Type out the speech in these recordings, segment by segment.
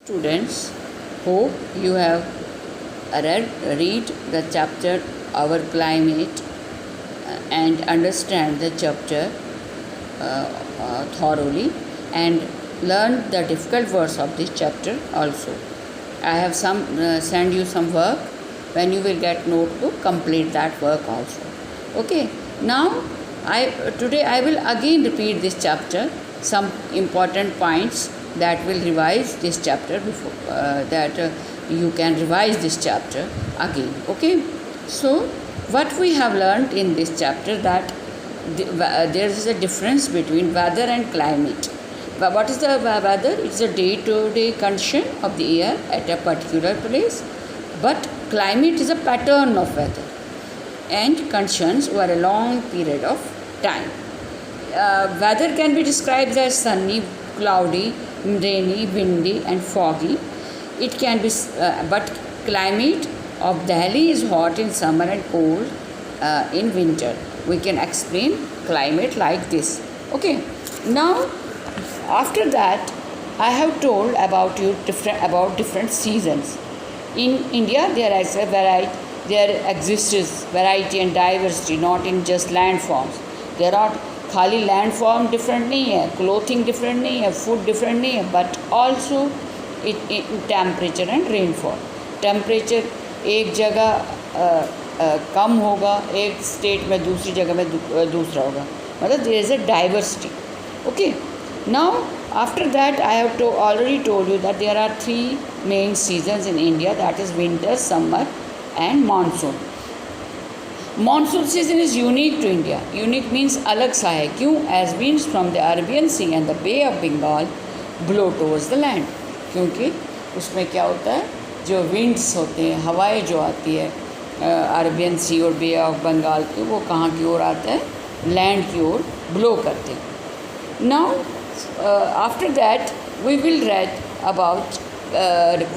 Students, hope you have read the chapter Our Climate and understand the chapter thoroughly and learn the difficult words of this chapter also. I have send you some work. When you will get notebook, complete that work also. Okay. Now today I will again repeat this chapter, some important points that will revise this chapter before that you can revise this chapter again. Okay. So what we have learned in this chapter that there is a difference between weather and climate. What is the weather? It's a day-to-day condition of the year at a particular place, but climate is a pattern of weather and conditions over a long period of time. Weather can be described as sunny, cloudy, rainy, windy and foggy. It can be but climate of Delhi is hot in summer and cold in winter. We can explain climate like this. Okay. Now after that I have told about different seasons. In India there exists variety and diversity, not in just landforms. There are खाली landform different नहीं है, clothing different नहीं है, food different नहीं है, but also temperature and rainfall. Temperature एक जगह कम होगा, एक स्टेट में दूसरी जगह में दूसरा होगा, मतलब there is a diversity. Okay. Now after that I have already told you that there are three main seasons in India, that is winter, summer and monsoon. Monsoon season is unique to India. Unique means अलग सा है. क्यों? As winds from the Arabian Sea and the Bay of Bengal blow towards the land. क्योंकि उसमें क्या होता है, जो winds होते हैं, हवाएं जो आती है अरबियन सी और बे ऑफ बंगाल की, वो कहाँ की ओर आता है, लैंड की ओर ब्लो करते हैं. Now after that we will read about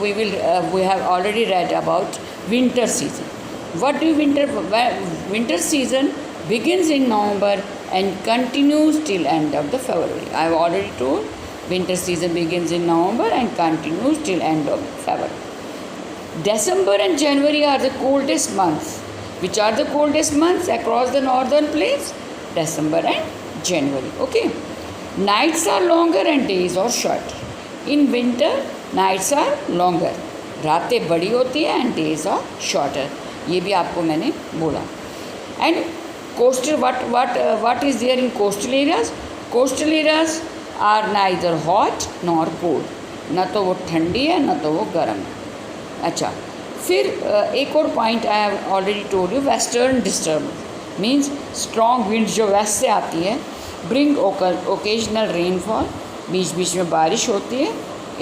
we have already read about winter season. What do winter season begins in November and continues till end of the February. I have already told winter season begins in November and continues till end of February. December and January are the coldest months. Which are the coldest months across the northern plains? December and January. Okay. Nights are longer and days are shorter. In winter, nights are longer. रातें बड़ी होती है and days are shorter. ये भी आपको मैंने बोला. And coastal what is there in coastal areas? Coastal areas are neither hot nor cold. ना तो वो ठंडी है ना तो वो गर्म है. अच्छा, फिर एक और point I have already told you, western disturbance means strong winds जो वेस्ट से आती है, ब्रिंग ओकेजनल रेनफॉल, बीच बीच में बारिश होती है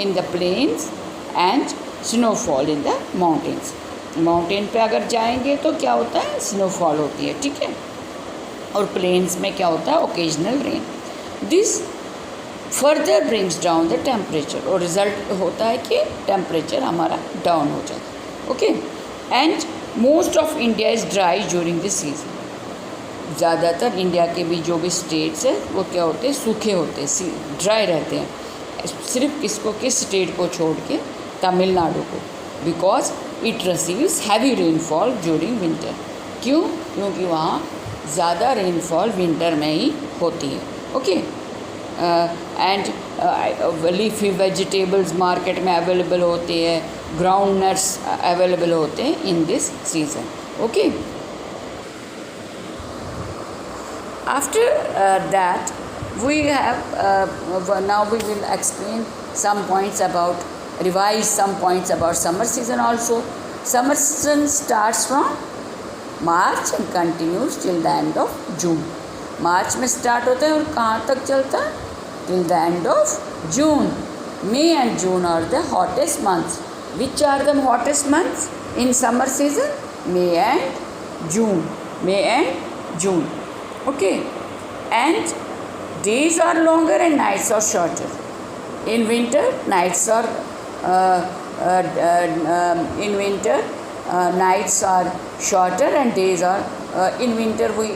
in the plains and snowfall in the mountains. Mountain पे अगर जाएंगे तो क्या होता है, स्नोफॉल होती है, ठीक है, और प्लेन्स में क्या होता है, occasional rain. This further brings down the temperature, और रिजल्ट होता है कि टेम्परेचर हमारा डाउन हो जाता है. Okay. And most of India is dry during this season. ज़्यादातर इंडिया के भी जो भी स्टेट्स है वो क्या होते हैं, सूखे होते हैं, ड्राई रहते हैं. सिर्फ किस स्टेट को छोड़ के, तमिलनाडु को, because it receives heavy rainfall during winter. क्यों? क्योंकि वहाँ ज़्यादा रेनफॉल विंटर में ही होती है. Okay. And leafy vegetables market में अवेलेबल होते हैं, ग्राउंड नट्स अवेलेबल होते हैं in this season. Okay. After that we have now we will explain some points about, revise some points about summer season also. Summer season starts from March and continues till the end of June. मार्च में start होता है और कहाँ तक चलता है, till the end of June. May and June are the hottest months. Which are the hottest months in summer season? May and June. May and June. Okay. And days are longer and nights are shorter. In winter, nights are shorter and days are in winter we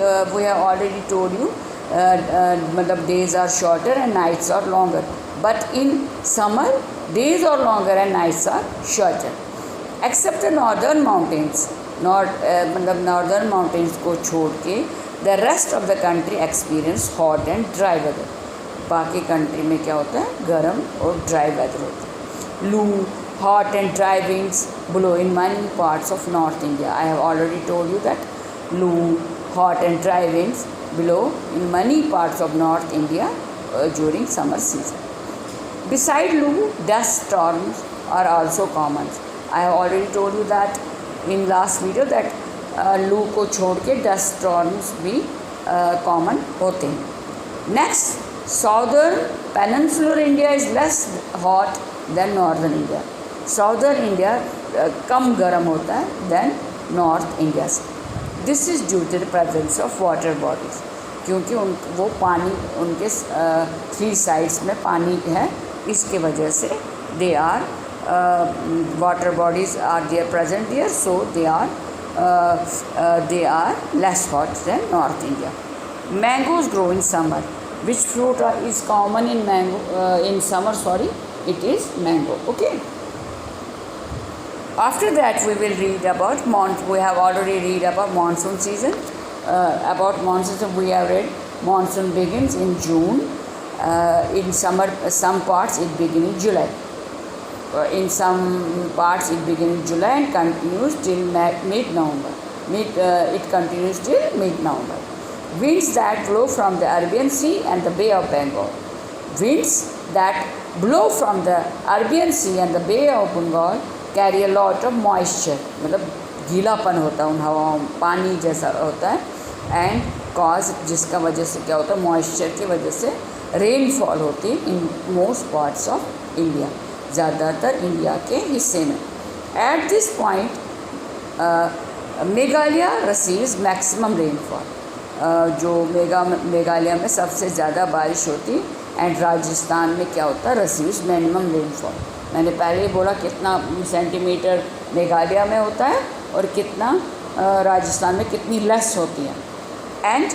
have already told you, मतलब days are shorter and nights are longer. but in summer days are longer and nights are shorter. Except the northern mountains, मतलब northern mountains को छोड़ के the rest of the country experience hot and dry weather. बाकी country में क्या होता है, गर्म और ड्राई वेदर होता है. लू, hot and dry winds blow in many parts of North India. I have already told you that loo, hot and dry winds blow in many parts of North India during summer season. Beside loo, dust storms are also common. I have already told you that in last video that loo को छोड़ के dust storms भी common होते हैं. Next, southern peninsular India is less hot than northern India. Southern India कम गर्म होता है than North India से. This is due to the presence of water bodies. क्योंकि वो पानी उनके 3 sides में पानी है, इसके वजह से they are water bodies are there present there, so they are less hot than North India. Mangoes grow in summer. Which fruit is common in summer? Sorry, it is mango. Okay. After that, we will read about we have already read about monsoon season. About monsoon, we have read monsoon begins in June. In summer, some parts it begins in July. In some parts it begins in July and continues till mid-November. It continues till mid-November. Winds that blow from the Arabian Sea and the Bay of Bengal. Winds that blow from the Arabian Sea and the Bay of Bengal carry a lot of moisture. मतलब गीलापन होता है उन हवाओं, पानी जैसा होता है, and cause जिसका वजह से क्या होता है, मॉइस्चर की वजह से रेनफॉल होती है in most parts of India, ज़्यादातर इंडिया के हिस्से में. At this point Meghalaya receives maximum rainfall. जो मेघालय में सबसे ज़्यादा बारिश होती, एंड राजस्थान में क्या होता है, रिसीव्स मिनिमम रेनफॉल. मैंने पहले ही बोला कितना सेंटीमीटर मेघालय में होता है और कितना राजस्थान में कितनी लेस होती है. And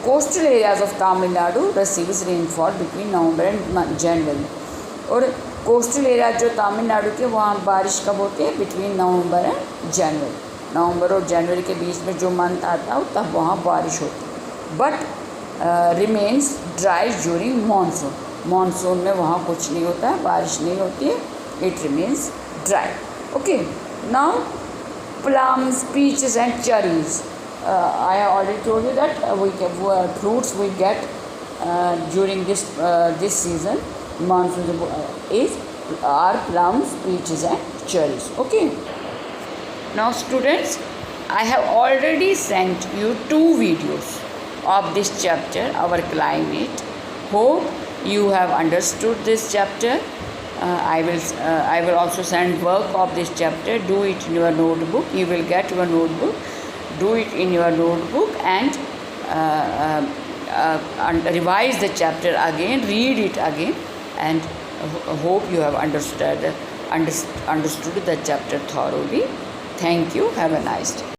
coastal areas of Tamil Nadu receives rainfall between November and January. और कोस्टल एरिया जो तमिलनाडु के, वहाँ बारिश कब होती है, बिटवीन नवंबर एंड जनवरी. नवंबर और जनवरी के बीच में जो मंथ आता है तब वहाँ बारिश होती है. But remains dry during monsoon. Monsoon में वहाँ कुछ नहीं होता है, बारिश नहीं होती है, it remains dry. Okay, now plums, peaches and cherries. I have already told you that fruits we get during this season, monsoon, are plums, peaches and cherries. Okay. Now students, I have already sent you 2 videos of this chapter, our climate. Hope you have understood this chapter. I will also send work of this chapter. Do it in your notebook. You will get your notebook. Do it in your notebook and revise the chapter again. Read it again, and hope you have understood the chapter thoroughly. Thank you. Have a nice day.